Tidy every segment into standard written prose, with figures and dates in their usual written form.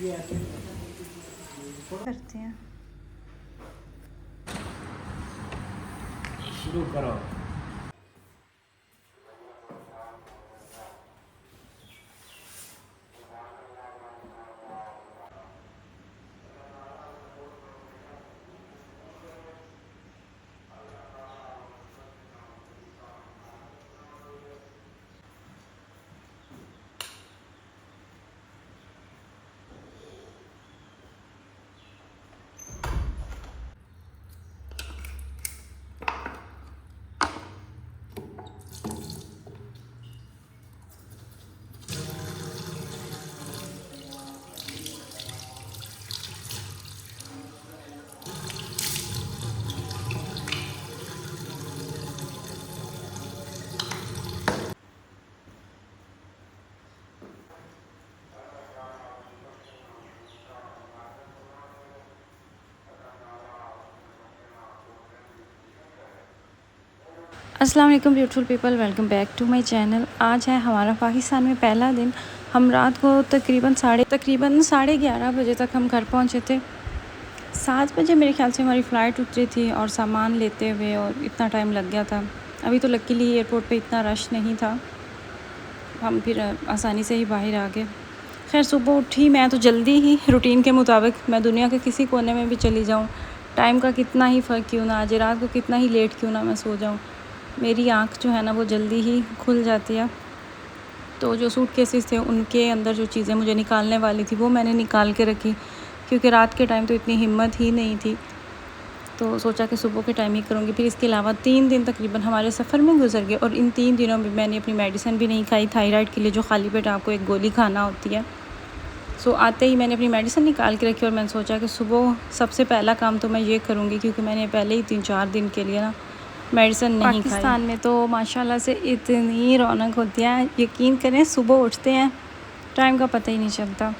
करते हैं। शुरू करो। अस्सलाम वालेकुम beautiful people, welcome back to my channel. आज है हमारा पाकिस्तान में पहला दिन। हम रात को तकरीबन 11:30 बजे तक हम घर पहुंचे थे। 7 बजे मेरे ख्याल से हमारी फ़्लाइट उतरी थी और सामान लेते हुए और इतना टाइम लग गया था। अभी तो लकीली एयरपोर्ट पे इतना रश नहीं था, हम फिर आसानी से ही बाहर आ गए। खैर सुबह उठी मैं तो जल्दी ही, रूटीन के मुताबिक। मैं दुनिया के किसी कोने में भी चली जाऊँ, टाइम का कितना ही फ़र्क क्यों ना आ जाए, रात को कितना ही लेट क्यों ना मैं सो जाऊँ, मेरी आँख जो है ना वो जल्दी ही खुल जाती है। तो जो सूट केसेस थे उनके अंदर जो चीज़ें मुझे निकालने वाली थी वो मैंने निकाल के रखी, क्योंकि रात के टाइम तो इतनी हिम्मत ही नहीं थी। तो सोचा कि सुबह के टाइम ही करूँगी। फिर इसके अलावा 3 दिन तकरीबन हमारे सफ़र में गुजर गए और इन 3 दिनों में मैंने अपनी मेडिसिन भी नहीं खाई। थायराइड के लिए जो खाली पेट आपको एक गोली खाना होती है, सो आते ही मैंने अपनी मेडिसिन निकाल के रखी और मैंने सोचा कि सुबह सबसे पहला काम तो मैं ये करूँगी, क्योंकि मैंने पहले ही 3-4 दिन के लिए ना मेडिसिन नहीं खाई। पाकिस्तान में तो माशाल्लाह से इतनी रौनक होती है, यकीन करें सुबह उठते हैं टाइम का पता ही नहीं चलता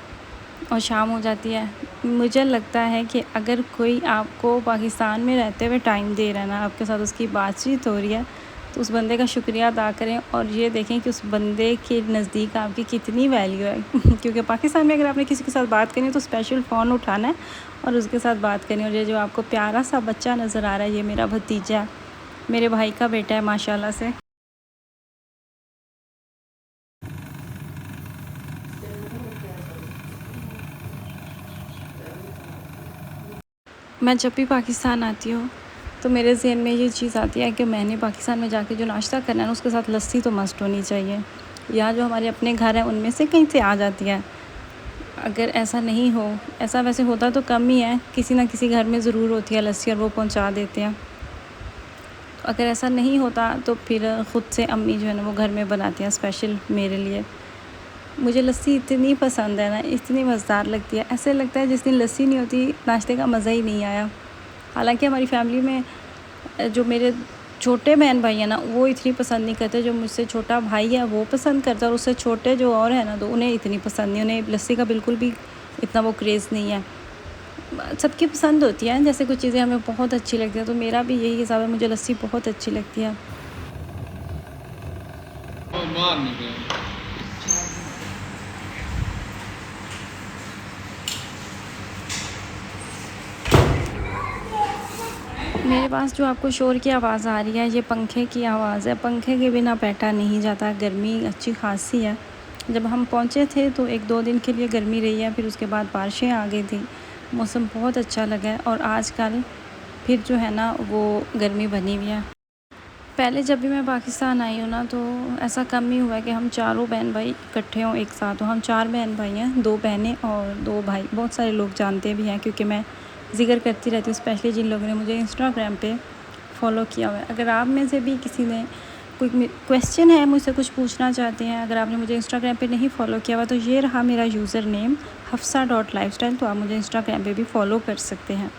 और शाम हो जाती है। मुझे लगता है कि अगर कोई आपको पाकिस्तान में रहते हुए टाइम दे रहा है ना, आपके साथ उसकी बातचीत हो रही है, तो उस बंदे का शुक्रिया अदा करें और ये देखें कि उस बंदे के नज़दीक आपकी कितनी वैल्यू है। क्योंकि पाकिस्तान में अगर आपने किसी के साथ बात करनी है तो स्पेशल फ़ोन उठाना है और उसके साथ बात करनी है। और ये जो आपको प्यारा सा बच्चा नज़र आ रहा है, ये मेरा भतीजा है, मेरे भाई का बेटा है माशाल्लाह से। मैं जब भी पाकिस्तान आती हूँ तो मेरे ज़हन में ये चीज़ आती है कि मैंने पाकिस्तान में जाके जो नाश्ता करना है ना, उसके साथ लस्सी तो मस्ट होनी चाहिए। या जो हमारे अपने घर हैं उनमें से कहीं से आ जाती है। अगर ऐसा नहीं हो, ऐसा वैसे होता तो कम ही है, किसी ना किसी घर में ज़रूर होती है लस्सी और वो पहुंचा देते हैं। तो अगर ऐसा नहीं होता तो फिर ख़ुद से अम्मी जो है ना वो घर में बनाती हैं स्पेशल मेरे लिए। मुझे लस्सी इतनी पसंद है ना, इतनी मज़ेदार लगती है, ऐसे लगता है जिस दिन लस्सी नहीं होती नाश्ते का मज़ा ही नहीं आया। हालांकि हमारी फैमिली में जो मेरे छोटे बहन भाई हैं ना वो इतनी पसंद नहीं करते, जो मुझसे छोटा भाई है वो पसंद करता है और उससे छोटे जो और हैं ना तो उन्हें इतनी पसंद नहीं, उन्हें लस्सी का बिल्कुल भी इतना वो क्रेज़ नहीं है। सबकी पसंद होती है, जैसे कुछ चीज़ें हमें बहुत अच्छी लगती हैं, तो मेरा भी यही हिसाब है, मुझे लस्सी बहुत अच्छी लगती है। मेरे पास जो आपको शोर की आवाज़ आ रही है, ये पंखे की आवाज़ है। पंखे के बिना बैठा नहीं जाता, गर्मी अच्छी खासी है। जब हम पहुँचे थे तो 1-2 दिन के लिए गर्मी रही है, फिर उसके बाद बारिशें आ गई थी, मौसम बहुत अच्छा लगा है और आजकल फिर जो है ना वो गर्मी बनी हुई है। पहले जब भी मैं पाकिस्तान आई हूँ ना तो ऐसा कम ही हुआ है कि हम चारों बहन भाई इकट्ठे हों एक साथ हो। हम 4 बहन भाई हैं, 2 बहनें और 2 भाई। बहुत सारे लोग जानते भी हैं क्योंकि मैं ज़िक्र करती रहती हूँ, स्पेशली जिन लोगों ने मुझे इंस्टाग्राम पे फॉलो किया हुआ है। अगर आप में से भी किसी ने कोई क्वेश्चन है, मुझसे कुछ पूछना चाहते हैं, अगर आपने मुझे इंस्टाग्राम पे नहीं फ़ॉलो किया हुआ तो ये रहा मेरा यूज़र नेम hafsa.lifestyle, तो आप मुझे इंस्टाग्राम पे भी फ़ॉलो कर सकते हैं।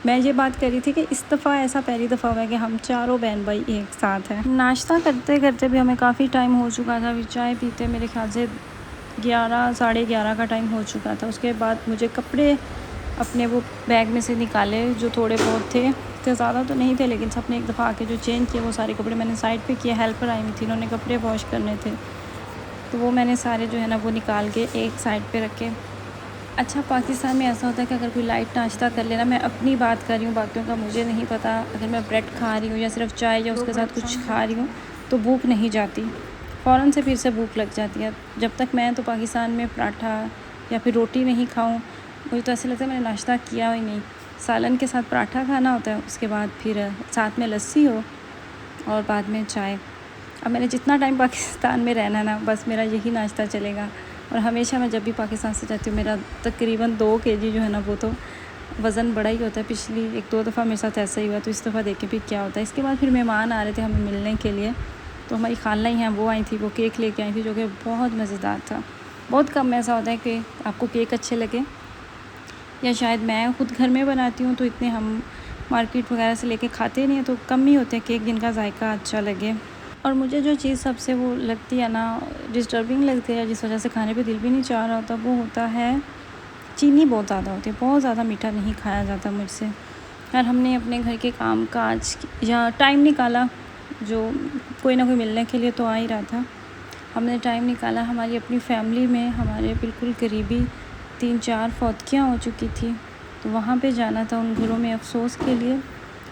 मैं ये बात कर रही थी कि इस दफ़ा ऐसा पहली दफ़ा हुआ है कि हम चारों बहन भाई एक साथ हैं। नाश्ता करते करते भी हमें काफ़ी टाइम हो चुका था, फिर चाय पीते मेरे ख्याल से 11 साढ़े 11 का टाइम हो चुका था। उसके बाद मुझे कपड़े अपने वो बैग में से निकाले जो थोड़े बहुत थे, इतने ज़्यादा तो नहीं थे, लेकिन सबने एक दफ़ा आके जो चेंज किए वो सारे कपड़े मैंने साइड पे किए। हेल्पर आई हुई थी, उन्होंने कपड़े वॉश करने थे, तो वो मैंने सारे जो है ना वो निकाल के एक साइड पे रखे। अच्छा, पाकिस्तान में ऐसा होता है कि अगर कोई लाइट नाश्ता कर लेना, मैं अपनी बात कर रही हूँ, बाकियों का मुझे नहीं पता, अगर मैं ब्रेड खा रही हूँ या सिर्फ चाय या उसके साथ कुछ खा रही हूँ तो भूख नहीं जाती, फ़ौरन से फिर से भूख लग जाती है। जब तक मैं तो पाकिस्तान में पराठा या फिर रोटी नहीं खाऊँ, मुझे तो ऐसा लगता है मैंने नाश्ता किया ही नहीं। सालन के साथ पराठा खाना होता है, उसके बाद फिर साथ में लस्सी हो और बाद में चाय। अब मैंने जितना टाइम पाकिस्तान में रहना ना, बस मेरा यही नाश्ता चलेगा। और हमेशा मैं जब भी पाकिस्तान से जाती हूँ, मेरा तकरीबन 2 केजी जो है ना, वो तो वज़न बड़ा ही होता है। पिछली 1-2 दफ़ा मेरे साथ ऐसा ही हुआ, तो इस दफ़ा देखें फिर क्या होता है। इसके बाद फिर मेहमान आ रहे थे हमें मिलने के लिए, तो हमारी खाला ही हैं, वो आई थी, वो केक लेके आई थी जो कि बहुत मज़ेदार था। बहुत कम ऐसा होता है कि आपको केक अच्छे लगे, या शायद मैं ख़ुद घर में बनाती हूँ तो इतने हम मार्केट वगैरह से लेके खाते नहीं हैं, तो कम ही होते हैं केक जिनका जायका अच्छा लगे। और मुझे जो चीज़ सबसे वो लगती है ना, डिस्टर्बिंग लगती है, जिस वजह से खाने पे दिल भी नहीं चाह रहा होता, वो होता है चीनी बहुत ज़्यादा होती है। बहुत ज़्यादा मीठा नहीं खाया जाता मुझसे। यार हमने अपने घर के काम काज या टाइम निकाला, जो कोई ना कोई मिलने के लिए तो आ ही रहा था, हमने टाइम निकाला। हमारी अपनी फैमिली में हमारे बिल्कुल करीबी 3-4 फौतगियाँ हो चुकी थी, तो वहाँ पे जाना था उन घरों में अफ़सोस के लिए।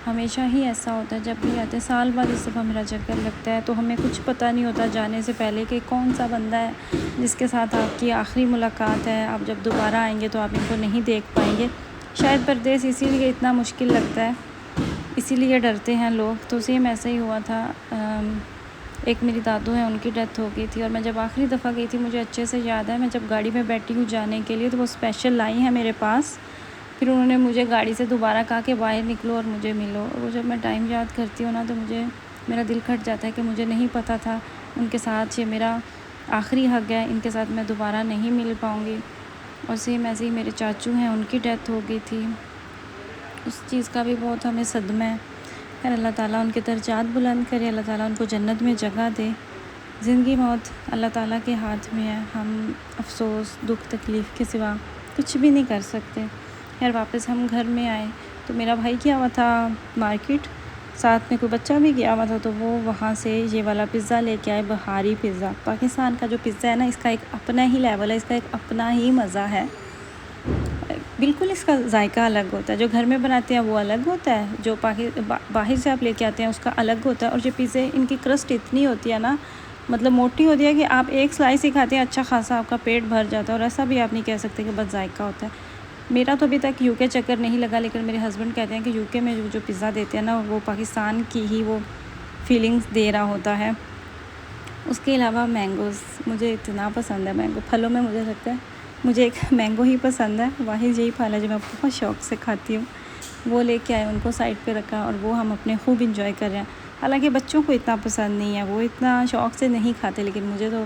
हमेशा ही ऐसा होता है, जब भी आते हैं, साल बाद इस दफ़ा मेरा चक्कर लगता है, तो हमें कुछ पता नहीं होता जाने से पहले कि कौन सा बंदा है जिसके साथ आपकी आखिरी मुलाकात है। आप जब दोबारा आएंगे तो आप इनको नहीं देख पाएंगे। शायद परदेस इसीलिए इतना मुश्किल लगता है, इसीलिए डरते हैं लोग। तो सेम ऐसा ही हुआ था। एक मेरी दादू हैं, उनकी डेथ हो गई थी, और मैं जब आखिरी दफ़ा गई थी, मुझे अच्छे से याद है, मैं जब गाड़ी में बैठी हूँ जाने के लिए, तो वो स्पेशल आई हैं मेरे पास। फिर उन्होंने मुझे गाड़ी से दोबारा कहा कि बाहर निकलो और मुझे मिलो। और वो जब मैं टाइम याद करती हूँ ना, तो मुझे मेरा दिल खट जाता है कि मुझे नहीं पता था उनके साथ ये मेरा आखिरी हक़ है, इनके साथ मैं दोबारा नहीं मिल पाऊँगी। और सेम ऐसे ही मेरे चाचू हैं, उनकी डेथ हो गई थी, उस चीज़ का भी बहुत हमें सदमा है। खैर अल्लाह ताला उनके दर्जात बुलंद करे, अल्लाह ताला उनको जन्नत में जगह दे। ज़िंदगी मौत अल्लाह ताला के हाथ में है, हम अफ़सोस दुख तकलीफ़ के सिवा कुछ भी नहीं कर सकते। यार वापस हम घर में आए तो मेरा भाई गया हुआ था मार्केट, साथ में कोई बच्चा भी गया हुआ था, तो वो वहाँ से ये वाला पिज़्ज़ा लेके आए, बहारी पिज़्ज़ा। पाकिस्तान का जो पिज़्ज़ा है ना, इसका एक अपना ही लेवल है, इसका एक अपना ही मज़ा है। बिल्कुल इसका जायका अलग होता है। जो घर में बनाते हैं वो अलग होता है, जो बाहर से आप लेके आते हैं उसका अलग होता है। और जो पिज़्ज़े, इनकी क्रस्ट इतनी होती है ना, मतलब मोटी होती है कि आप एक स्लाइस ही खाते हैं, अच्छा खासा आपका पेट भर जाता है। और ऐसा भी आप नहीं कह सकते कि बस जायका होता है। मेरा तो अभी तक यूके चक्कर नहीं लगा, लेकिन मेरे हस्बैंड कहते हैं कि यूके में जो पिज़्ज़ा देते हैं ना, वो पाकिस्तान की ही वो फीलिंग्स दे रहा होता है। उसके अलावा मैंगोज़ मुझे इतना पसंद है। मैंगो फलों में मुझे लगता है मुझे एक मैंगो ही पसंद है, वाहिद यही फल है जो मैं बहुत शौक़ से खाती हूँ। वो लेके आए, उनको साइड पे रखा, और वो हम अपने खूब इंजॉय कर रहे हैं। हालांकि बच्चों को इतना पसंद नहीं है, वो इतना शौक़ से नहीं खाते, लेकिन मुझे तो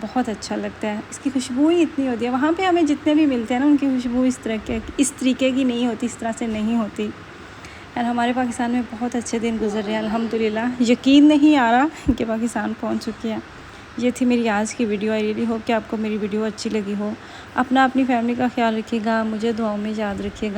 बहुत अच्छा लगता है। इसकी खुशबू ही इतनी होती है। वहाँ पे हमें जितने भी मिलते हैं ना, उनकी खुशबू इस तरीके की नहीं होती, इस तरह से नहीं होती। यार हमारे पाकिस्तान में बहुत अच्छे दिन गुजर रहे हैं अल्हम्दुलिल्लाह। यकीन नहीं आ रहा कि पाकिस्तान पहुँच चुकी है। ये थी मेरी आज की वीडियो। आई रियली होप कि आपको मेरी वीडियो अच्छी लगी हो। अपनी फैमिली का ख्याल रखिएगा, मुझे दुआओं में याद रखिएगा।